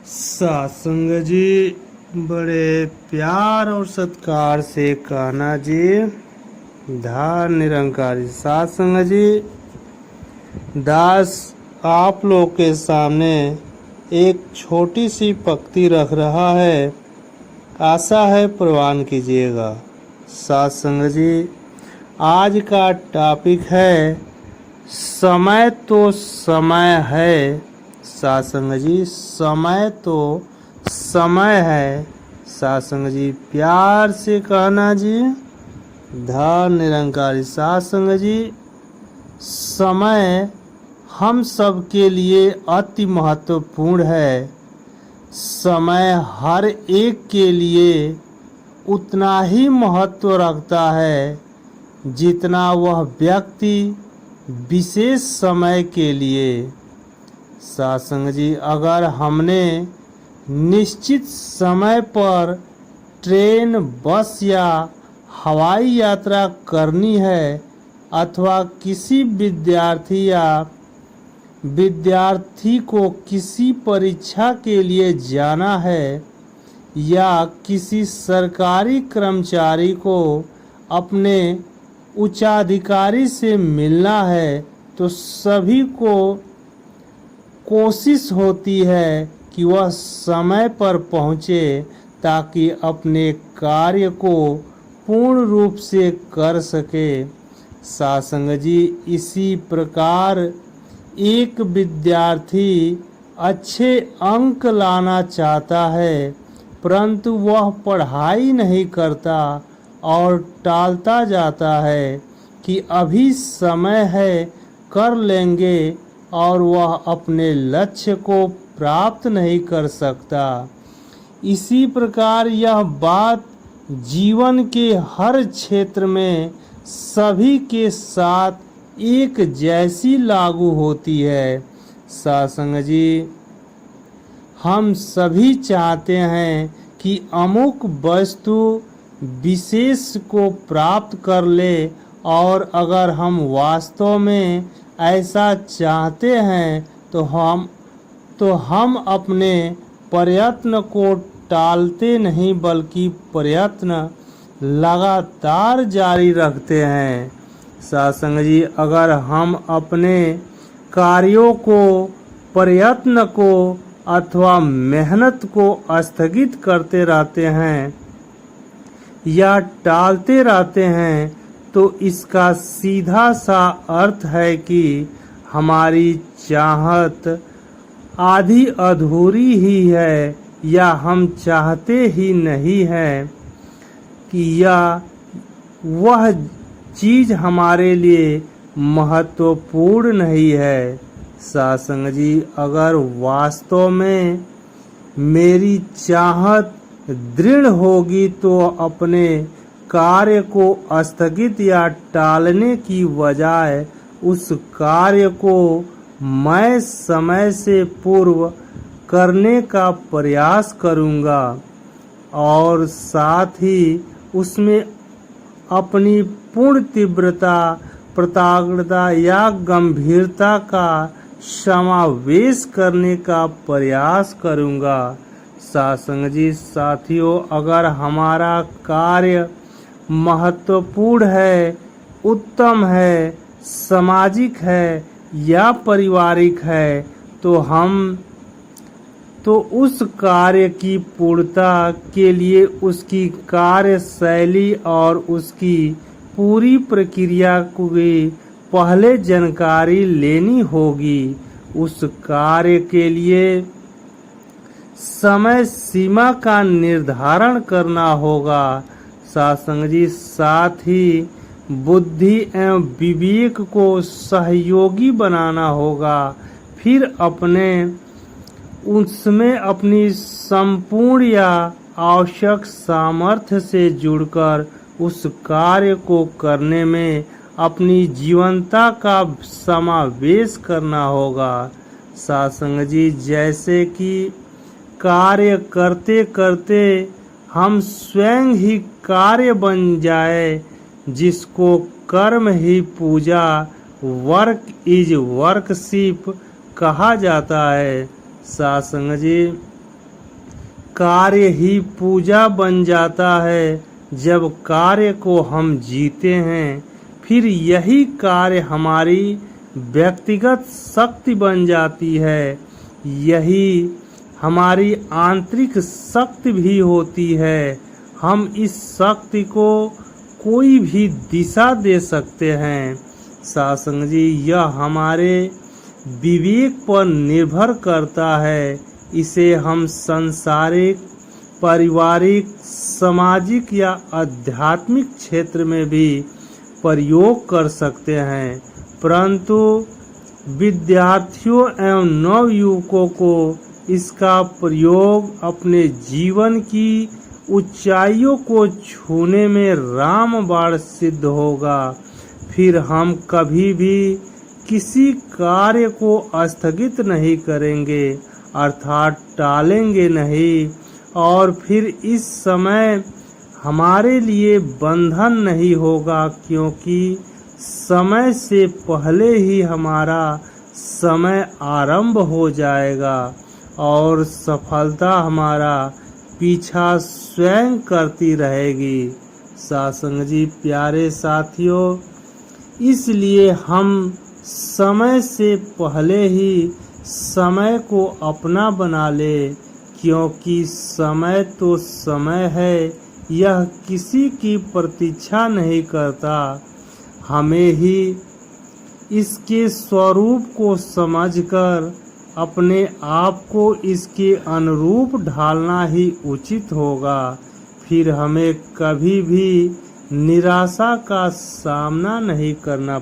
सत्संग जी बड़े प्यार और सत्कार से कहना जी। धार निरंकारी सत्संग जी, दास आप लोग के सामने एक छोटी सी पंक्ति रख रहा है, आशा है प्रवान कीजिएगा। सत्संग जी, आज का टॉपिक है समय तो समय है। सत्संग जी, समय तो समय है। सत्संग जी, प्यार से कहना जी। धन निरंकारी सत्संग जी, समय हम सब के लिए अति महत्वपूर्ण है। समय हर एक के लिए उतना ही महत्व रखता है जितना वह व्यक्ति विशेष समय के लिए। सत्संग जी, अगर हमने निश्चित समय पर ट्रेन, बस या हवाई यात्रा करनी है, अथवा किसी विद्यार्थी को किसी परीक्षा के लिए जाना है, या किसी सरकारी कर्मचारी को अपने उच्चाधिकारी से मिलना है, तो सभी को कोशिश होती है कि वह समय पर पहुँचे ताकि अपने कार्य को पूर्ण रूप से कर सके। सत्संग जी, इसी प्रकार एक विद्यार्थी अच्छे अंक लाना चाहता है, परंतु वह पढ़ाई नहीं करता और टालता जाता है कि अभी समय है, कर लेंगे, और वह अपने लक्ष्य को प्राप्त नहीं कर सकता। इसी प्रकार यह बात जीवन के हर क्षेत्र में सभी के साथ एक जैसी लागू होती है। सत्संग जी, हम सभी चाहते हैं कि अमुक वस्तु विशेष को प्राप्त कर ले, और अगर हम वास्तव में ऐसा चाहते हैं तो हम अपने प्रयत्न को टालते नहीं, बल्कि प्रयत्न लगातार जारी रखते हैं। सत्संग जी, अगर हम अपने कार्यों को, प्रयत्न को अथवा मेहनत को स्थगित करते रहते हैं या टालते रहते हैं, तो इसका सीधा सा अर्थ है कि हमारी चाहत आधी अधूरी ही है, या हम चाहते ही नहीं हैं कि यह वह चीज़ हमारे लिए महत्वपूर्ण नहीं है। सत्संग जी, अगर वास्तव में मेरी चाहत दृढ़ होगी तो अपने कार्य को स्थगित या टालने की बजाय उस कार्य को मैं समय से पूर्व करने का प्रयास करूंगा, और साथ ही उसमें अपनी पूर्ण तीव्रता, प्रताड़ता या गंभीरता का समावेश करने का प्रयास करूंगा। सत्संग जी, साथियों, अगर हमारा कार्य महत्वपूर्ण है, उत्तम है, सामाजिक है या पारिवारिक है, तो उस कार्य की पूर्णता के लिए उसकी कार्यशैली और उसकी पूरी प्रक्रिया की पहले जानकारी लेनी होगी। उस कार्य के लिए समय सीमा का निर्धारण करना होगा। सत्संग जी, साथ ही बुद्धि एवं विवेक को सहयोगी बनाना होगा। फिर उसमें अपनी संपूर्ण या आवश्यक सामर्थ्य से जुड़कर उस कार्य को करने में अपनी जीवनता का समावेश करना होगा। सत्संग जी, जैसे कि कार्य करते करते हम स्वयं ही कार्य बन जाए, जिसको कर्म ही पूजा, वर्क इज वर्कशिप कहा जाता है। सत्संग जी, कार्य ही पूजा बन जाता है। जब कार्य को हम जीते हैं, फिर यही कार्य हमारी व्यक्तिगत शक्ति बन जाती है। यही हमारी आंतरिक शक्ति भी होती है। हम इस शक्ति को कोई भी दिशा दे सकते हैं। सासंग जी, यह हमारे विवेक पर निर्भर करता है। इसे हम सांसारिक, पारिवारिक, सामाजिक या आध्यात्मिक क्षेत्र में भी प्रयोग कर सकते हैं, परंतु विद्यार्थियों एवं नवयुवकों को इसका प्रयोग अपने जीवन की ऊंचाइयों को छूने में रामबाण सिद्ध होगा। फिर हम कभी भी किसी कार्य को स्थगित नहीं करेंगे, अर्थात टालेंगे नहीं, और फिर इस समय हमारे लिए बंधन नहीं होगा, क्योंकि समय से पहले ही हमारा समय आरंभ हो जाएगा और सफलता हमारा पीछा स्वयं करती रहेगी। सासंग जी, प्यारे साथियों, इसलिए हम समय से पहले ही समय को अपना बना ले, क्योंकि समय तो समय है, यह किसी की प्रतीक्षा नहीं करता। हमें ही इसके स्वरूप को समझकर अपने आप को इसके अनुरूप ढालना ही उचित होगा। फिर हमें कभी भी निराशा का सामना नहीं करने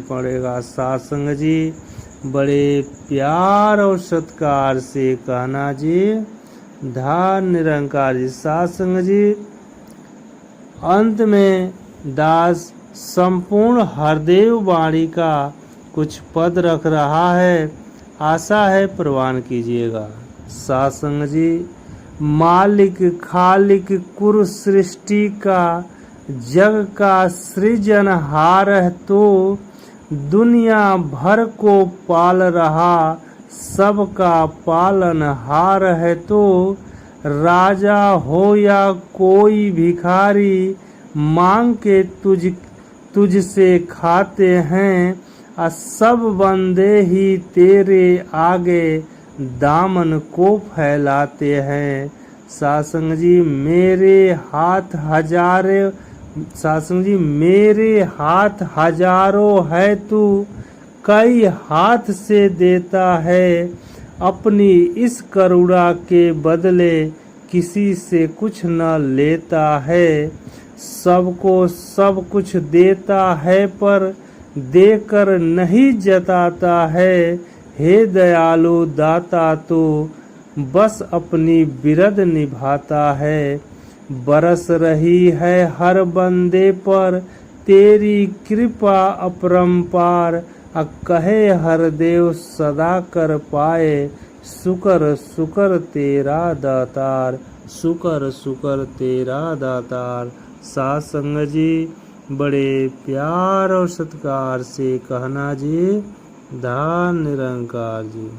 पड़ेगा। सासंग जी, बड़े प्यार और सत्कार से कहना जी, धन निरंकार जी। सासंग जी, अंत में दास संपूर्ण हरदेव वाणी का कुछ पद रख रहा है, आशा है प्रवान कीजिएगा। सासंग जी, मालिक खालिक कुरु सृष्टि का, जग का सृजनहार है तो दुनिया भर को पाल रहा, सबका पालनहार है तो राजा हो या कोई भिखारी, मांग के तुझसे खाते हैं, सब बंदे ही तेरे आगे दामन को फैलाते हैं। सासंग जी, मेरे हाथ हजारों है, तू कई हाथ से देता है, अपनी इस करुणा के बदले किसी से कुछ न लेता है। सबको सब कुछ देता है, पर देकर नहीं जताता है। हे दयालु दाता, तो बस अपनी बिरद निभाता है। बरस रही है हर बंदे पर तेरी कृपा अपरंपार, कहे हर देव सदा कर पाए, शुकर शुकर तेरा दातार, शुकर शुकर तेरा दातार। सासंग जी, बड़े प्यार और सत्कार से कहना जी, धन निरंकार जी।